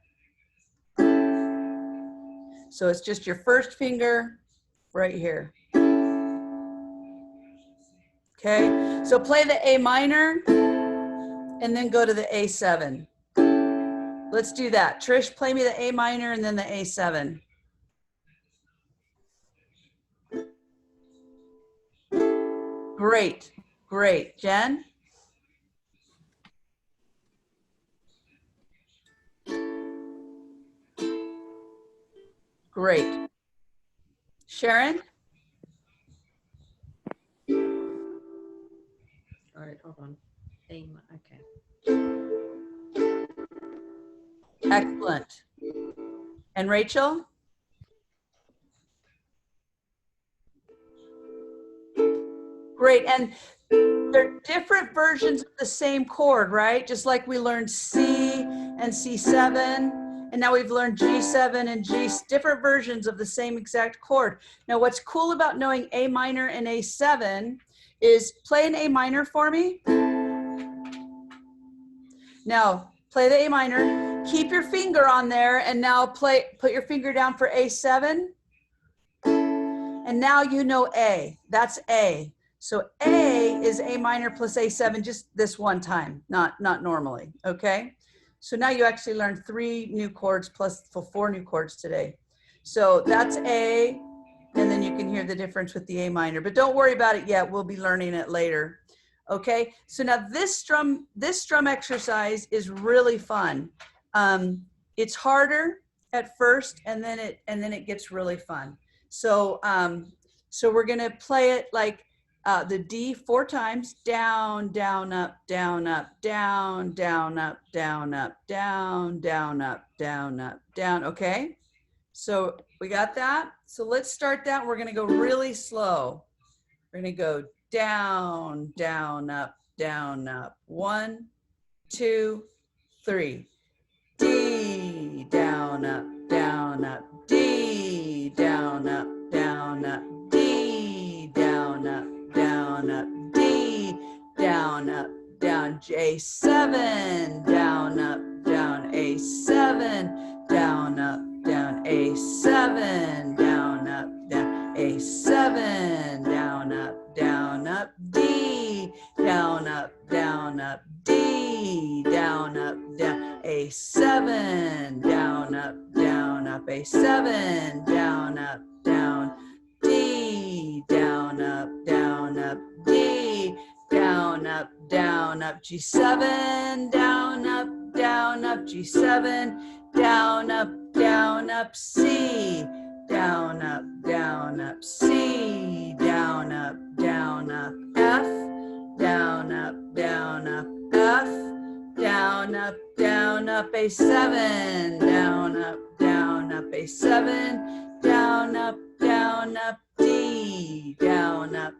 So it's just your first finger right here. Okay, so play the A minor and then go to the A7. Let's do that. Trish, play me the A minor and then the A7. Great, great. Jen? Great. Sharon? All right, hold on. Okay. Excellent. And Rachel? Great. And they're different versions of the same chord, right? Just like we learned C and C7, and now we've learned G7 and different versions of the same exact chord. Now, what's cool about knowing A minor and A7 is play an A minor for me. Now, play the A minor, keep your finger on there, and now put your finger down for A7. And now you know A, that's A. So A is A minor plus A7 just this one time, not normally, okay? So now you actually learned 3 new chords plus 4 new chords today. So that's A, and then you can hear the difference with the A minor, but don't worry about it yet, we'll be learning it later. Okay, so now this strum exercise is really fun. It's harder at first, and then it gets really fun. So so we're gonna play it like the D 4 times: down, down, up, down, up, down, down, up, down, up, down, down, up, down, up, down. Okay, so we got that. So let's start that. We're gonna go really slow. We're gonna go down, down, up, down, up. 1, 2, 3. D, down, up, down, up. D, down, up, down, up. D, down, up, down, up. D, down. A7, down, up, down, A7, down, up, down, A7, down, up, down, A7, down, up, D, down, up, D, down, up, down, A7, down, up, A7, down, D, down, up, D, down, up, G7, down, up, G7, down, up, C, down, up, C, down, up, F, down, up, F, down, up, A7, down, up, A7, down, up, D, down, up,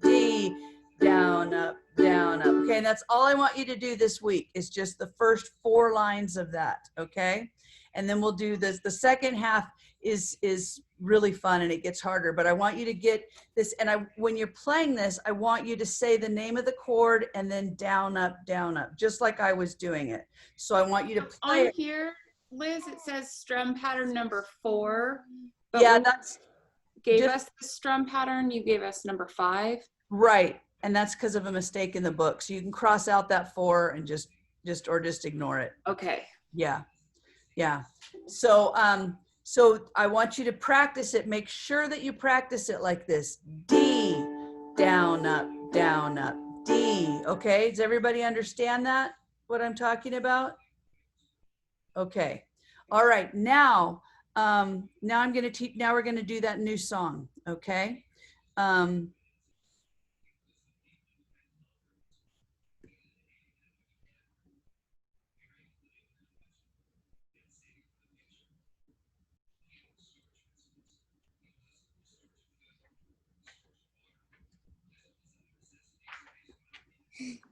D, down, up. Okay, and that's all I want you to do this week is just the first 4 lines of that, okay? And then we'll do this. The second half is really fun and it gets harder, but I want you to get this, and when you're playing this, I want you to say the name of the chord and then down, up, just like I was doing it. So I want you to play On it. here, Liz, it says strum pattern number 4. But Yeah, when that's you gave just- us the strum pattern, you gave us number 5. right. And that's because of a mistake in the book. So you can cross out that 4 and just ignore it. Okay. Yeah. Yeah. So, so I want you to practice it. Make sure that you practice it like this. D, down, up, D. Okay. Does everybody understand that? What I'm talking about? Okay. All right. Now I'm going to teach, now we're going to do that new song. Okay.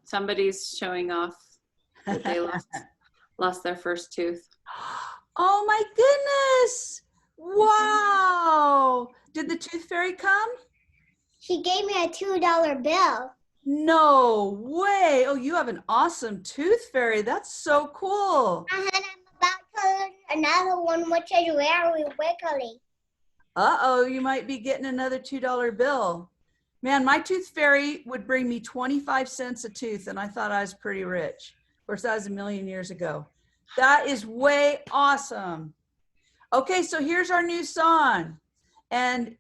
Somebody's showing off that they lost their first tooth. Oh my goodness. Wow. Did the tooth fairy come? She gave me a $2 bill. No way. Oh, you have an awesome tooth fairy. That's so cool. And I'm about to learn another one, which is very wiggly. Uh-oh, you might be getting another $2 bill. Man, my tooth fairy would bring me 25 cents a tooth, and I thought I was pretty rich. Of course, that was a million years ago. That is way awesome. Okay, so here's our new song. And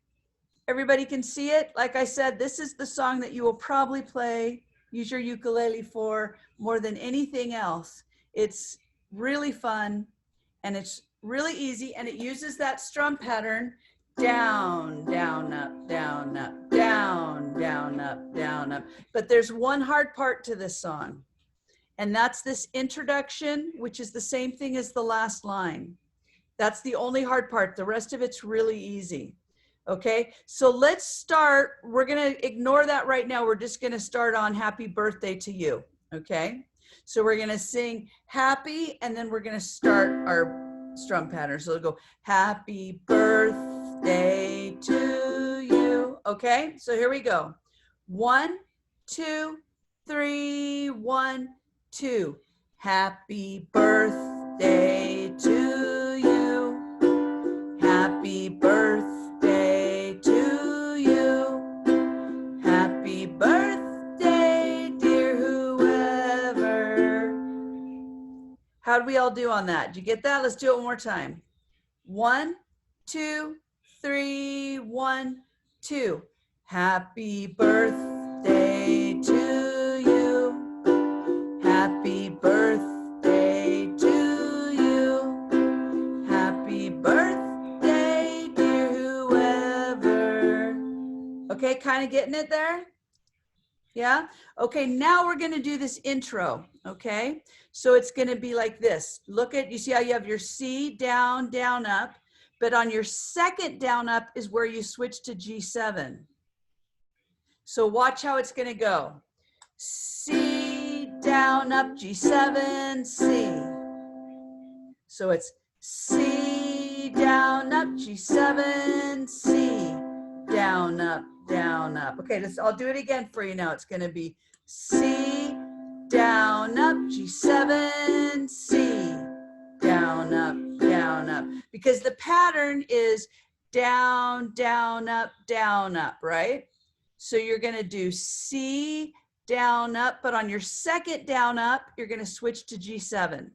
everybody can see it. Like I said, this is the song that you will probably play, use your ukulele for more than anything else. It's really fun, and it's really easy, and it uses that strum pattern. Down, down, up, down, up, down, down, up, down, up. But there's one hard part to this song, and that's this introduction, which is the same thing as the last line. That's the only hard part. The rest of it's really easy. Okay, so let's start. We're going to ignore that right now. We're just going to start on Happy Birthday to You. Okay, so we're going to sing happy, and then we're going to start our strum pattern. So it'll go happy birthday to you. Okay, so here we go. 1, 2, 3, 1, 2. Happy birthday to you. Happy birthday to you. Happy birthday, dear whoever. How'd we all do on that? Did you get that? Let's do it one more time. 1, 2, 3, 1, 2. Happy birthday to you. Happy birthday to you. Happy birthday, dear whoever. Okay, kind of getting it there? Yeah? Okay, now we're going to do this intro, okay? So it's going to be like this. Look at, you see how you have your C, down, down, up, but on your second down, up is where you switch to G7. So watch how it's going to go. C, down, up, G7, C. So it's C, down, up, G7, C, down, up, down, up. Okay, I'll do it again for you now. It's going to be C, down, up, G7, C, down, up, down, up. Because the pattern is down, down, up, right? So you're gonna do C, down, up, but on your second down, up, you're gonna switch to G7.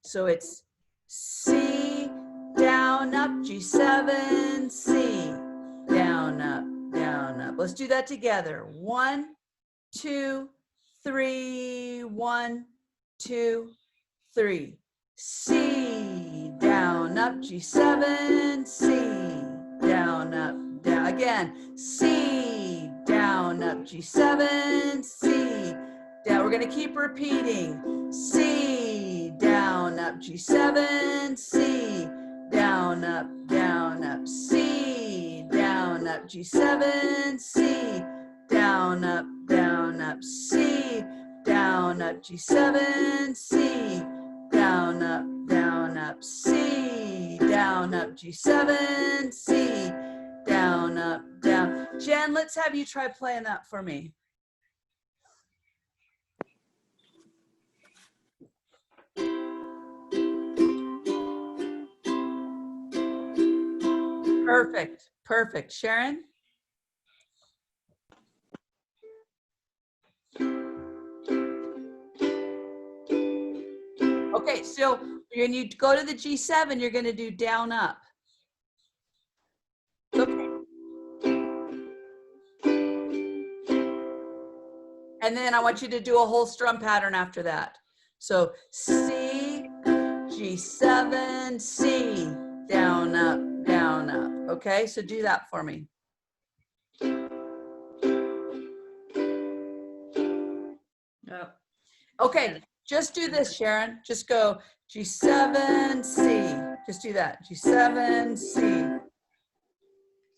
So it's C, down, up, G7, C, down, up, down, up. Let's do that together. 1, 2, 3, 1, 2, 3. C, down, up, G7, C, down, up, down. Again, C, down, up, G7, C, down. We're gonna keep repeating. C, down, up, G7, C, down, up, C, down, up, G7, C, down, up, C, down, up, G7, C, down, up, C, down, up, G7, C, down, up, down. Jen, let's have you try playing that for me. Perfect, perfect. Sharon? Okay, so when you go to the G7, you're going to do down, up. Okay. And then I want you to do a whole strum pattern after that. So C, G7, C, down, up, down, up. Okay, so do that for me. Oh, Okay, just do this, Sharon. Just go G7, C. Just do that. G7, C.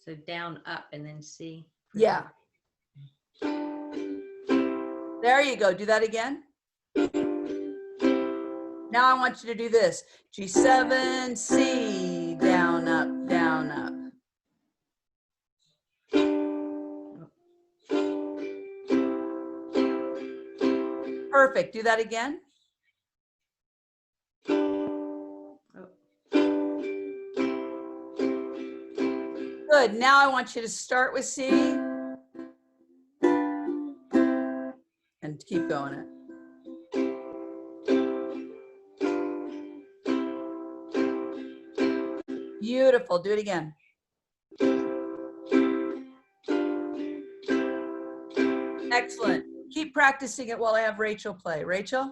so down, up, and then C. Yeah. There you go. Do that again. Now I want you to do this. G7, C, down, up, down, up. Perfect. Do that again. Good. Now I want you to start with C and keep going it. Beautiful. Do it again. Excellent. Keep practicing it while I have Rachel play. Rachel?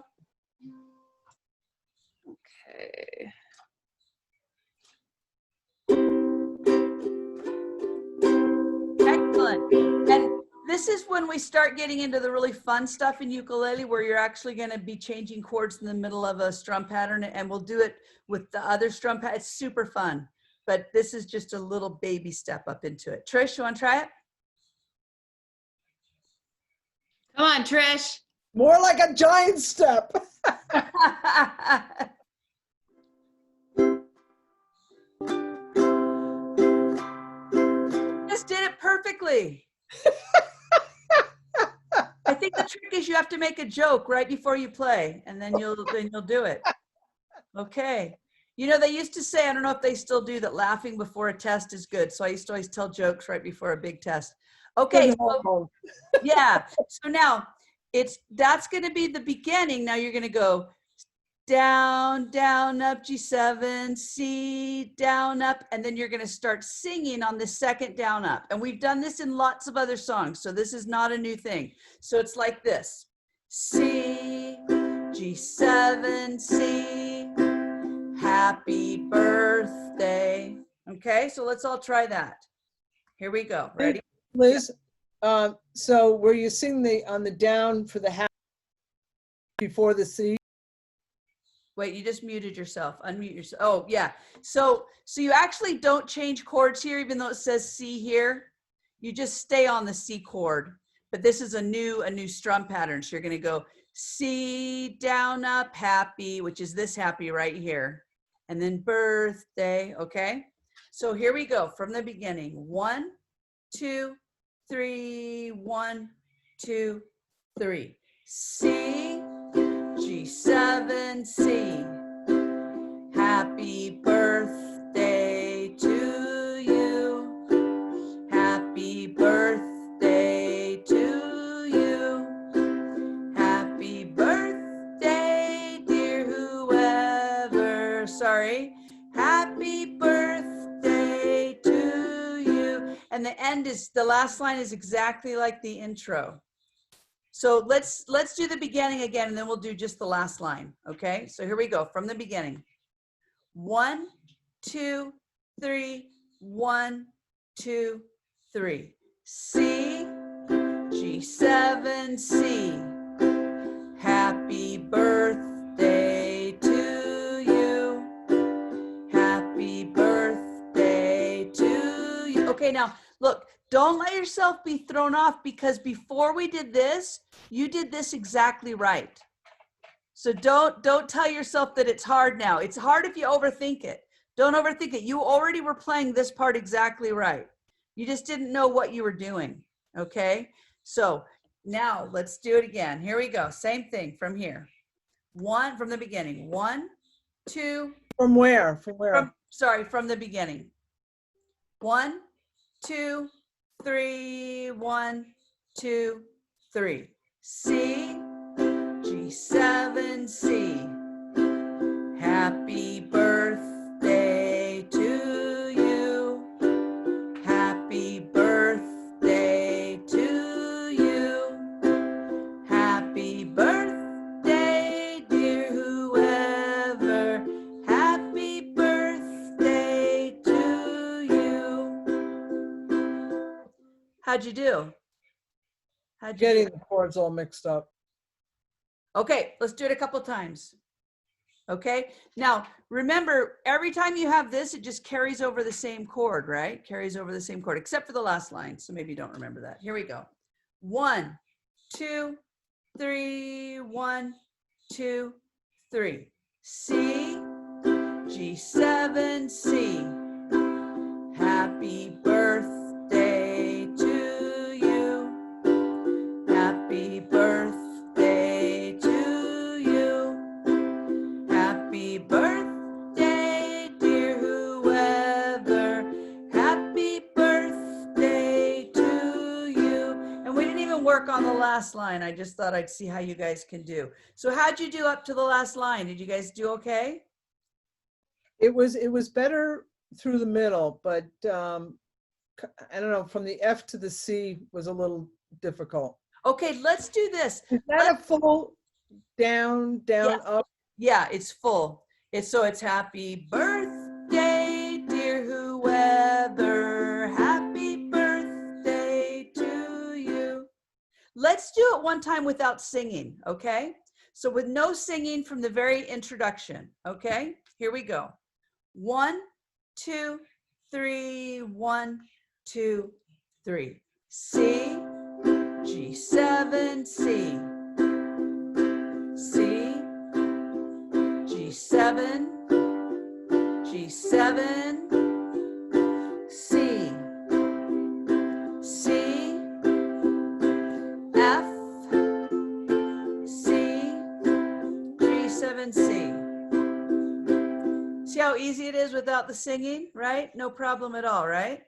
Okay. Excellent. And this is when we start getting into the really fun stuff in ukulele where you're actually going to be changing chords in the middle of a strum pattern, and we'll do it with the other strum pattern. It's super fun, but this is just a little baby step up into it. Trish, you want to try it? Come on, Trish. More like a giant step. Just did it perfectly. I think the trick is you have to make a joke right before you play, and then you'll do it. Okay. You know, they used to say, I don't know if they still do, that laughing before a test is good. So I used to always tell jokes right before a big test. Okay. So, yeah. So now that's going to be the beginning. Now you're going to go down, down, up, G7, C, down, up, and then you're going to start singing on the second down, up. And we've done this in lots of other songs, so this is not a new thing. So it's like this. C, G7, C, happy birthday. Okay, so let's all try that. Here we go. Ready? Liz, so where you sing on the down for the half before the C? Wait, you just muted yourself. Unmute yourself. Oh, yeah. So you actually don't change chords here, even though it says C here. You just stay on the C chord. But this is a new strum pattern. So you're going to go C, down, up, happy, which is this happy right here. And then birthday. Okay. So here we go from the beginning. 1, 2, 3, 1, 2, 3. C, G7, C. Happy birthday to you. Happy birthday to you. Happy birthday, dear whoever. Sorry. Happy birthday to you. And the end is, the last line is exactly like the intro. So let's do the beginning again, and then we'll do just the last line. Okay, so here we go from the beginning. 1, 2, 3, 1, 2, 3. C, G7, C. Happy birthday to you. Happy birthday to you. Okay, now look, don't let yourself be thrown off, because before we did this, you did this exactly right. So don't tell yourself that it's hard now. It's hard if you overthink it. Don't overthink it. You already were playing this part exactly right. You just didn't know what you were doing. Okay? So now let's do it again. Here we go. Same thing from here. 1 from the beginning. 1, 2. From where? From where? From the beginning. 1, 2, 3. 1, 2, 3. C, G7, C. Happy birthday to you. Happy birthday to you. Happy birthday, dear whoever. Happy birthday to you. How'd you do? How'd you Getting do? the chords all mixed up. Okay, let's do it a couple times. Okay, now remember, every time you have this, it just carries over the same chord, right? Carries over the same chord, except for the last line. So maybe you don't remember that. Here we go. 1, 2, 3. 1, 2, 3. C, G7, C. Happy birthday to you. Happy birthday to you. Happy birthday, dear whoever. Happy birthday to you. And we didn't even work on the last line. I just thought I'd see how you guys can do. So how'd you do up to the last line? Did you guys do okay? It was better through the middle, but I don't know, from the F to the C was a little difficult. Okay, let's do this. Is that a full down, down, up? Yeah, it's full. It's happy birthday, dear whoever. Happy birthday to you. Let's do it one time without singing, okay? So with no singing from the very introduction, okay? Here we go. 1, 2, 3. 1, 2, 3. C, G7, C. C, G7, G7, C, C, F, C, G7, C. See how easy it is without the singing, right? No problem at all, right?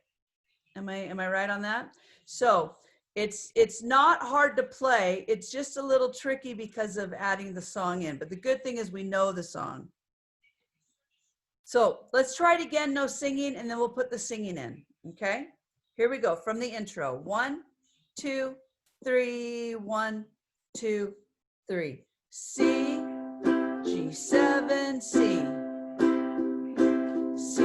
Am I right on that? So it's not hard to play. It's just a little tricky because of adding the song in. But the good thing is we know the song. So let's try it again, no singing, and then we'll put the singing in, okay? Here we go, from the intro. 1, 2, 3. 1, 2, 3. C, G7, C. C,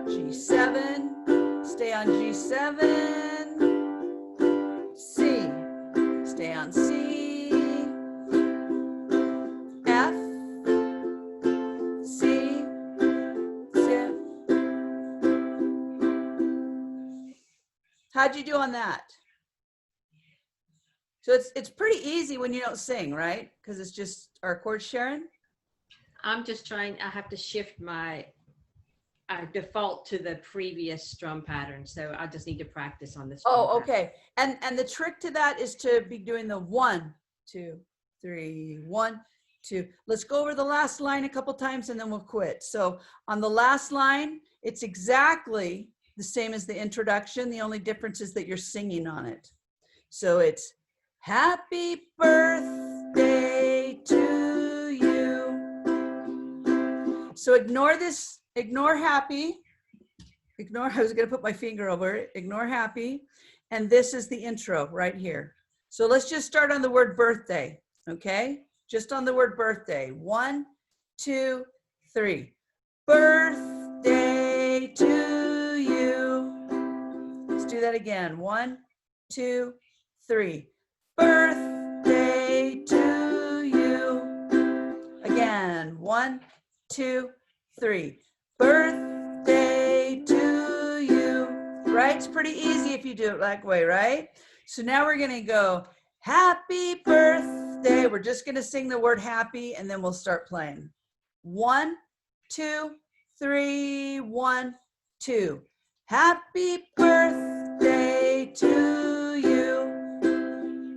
G7, stay on G7. C, stay on C. F, C, C. How'd you do on that? So it's pretty easy when you don't sing, right? Because it's just our chords, Sharon. I'm just trying, I have to shift my, default to the previous strum pattern. So I just need to practice on this. Oh, okay. And the trick to that is to be doing the 1, 2, 3, 1, 2. Let's go over the last line a couple times and then we'll quit. So on the last line, it's exactly the same as the introduction. The only difference is that you're singing on it. So it's happy birthday to you. So ignore this, ignore happy. Ignore, I was going to put my finger over it. Ignore happy. And this is the intro right here. So let's just start on the word birthday. Okay. Just on the word birthday. 1, 2, 3. Birthday to you. Let's do that again. 1, 2, 3. Birthday to you. Again. 1, 2, 3. Birthday to you. Right? It's pretty easy if you do it that way, right? So now we're going to go happy birthday. We're just going to sing the word happy and then we'll start playing. 1, 2, 3, 1, 2. Happy birthday to you.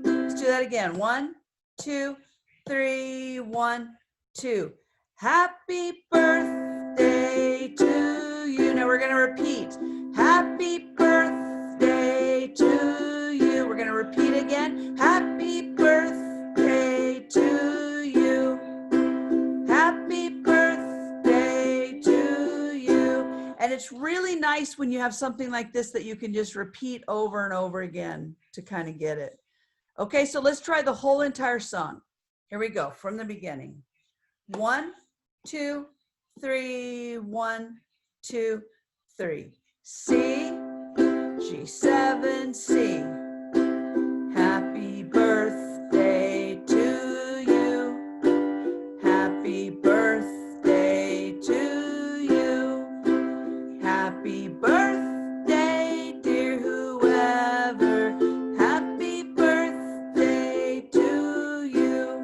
Let's do that again. 1, 2, 3, 1, 2. Happy birthday to you. Now we're going to repeat. Happy birthday to you. We're going to repeat again. Happy birthday to you. Happy birthday to you. And it's really nice when you have something like this that you can just repeat over and over again to kind of get it. Okay, so let's try the whole entire song. Here we go from the beginning. 1, 2, 3, 1, 2, 3. C, G7, C. Happy birthday to you. Happy birthday to you. Happy birthday, dear whoever. Happy birthday to you.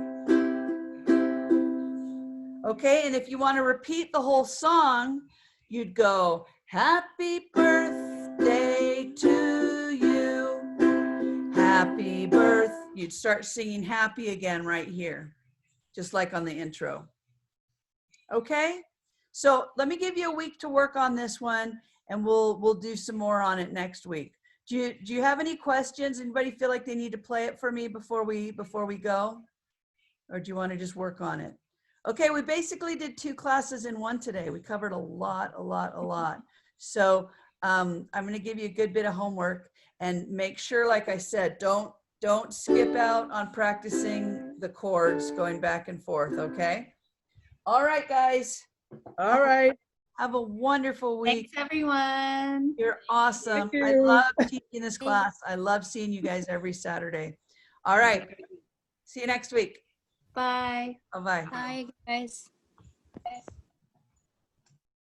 Okay, and if you want to repeat the whole song, you'd go, happy birthday to you. Happy birth. You'd start singing happy again right here, just like on the intro. Okay, so let me give you a week to work on this one and we'll do some more on it next week. Do you have any questions? Anybody feel like they need to play it for me before we go? Or do you want to just work on it? Okay, we basically did 2 classes in one today. We covered a lot. So I'm going to give you a good bit of homework and make sure, like I said, don't skip out on practicing the chords going back and forth, okay? All right, guys. All right. Have a wonderful week. Thanks, everyone. You're awesome. Thank I you. love teaching this class. I love seeing you guys every Saturday. All right. See you next week. Bye. Bye-bye. Bye, guys.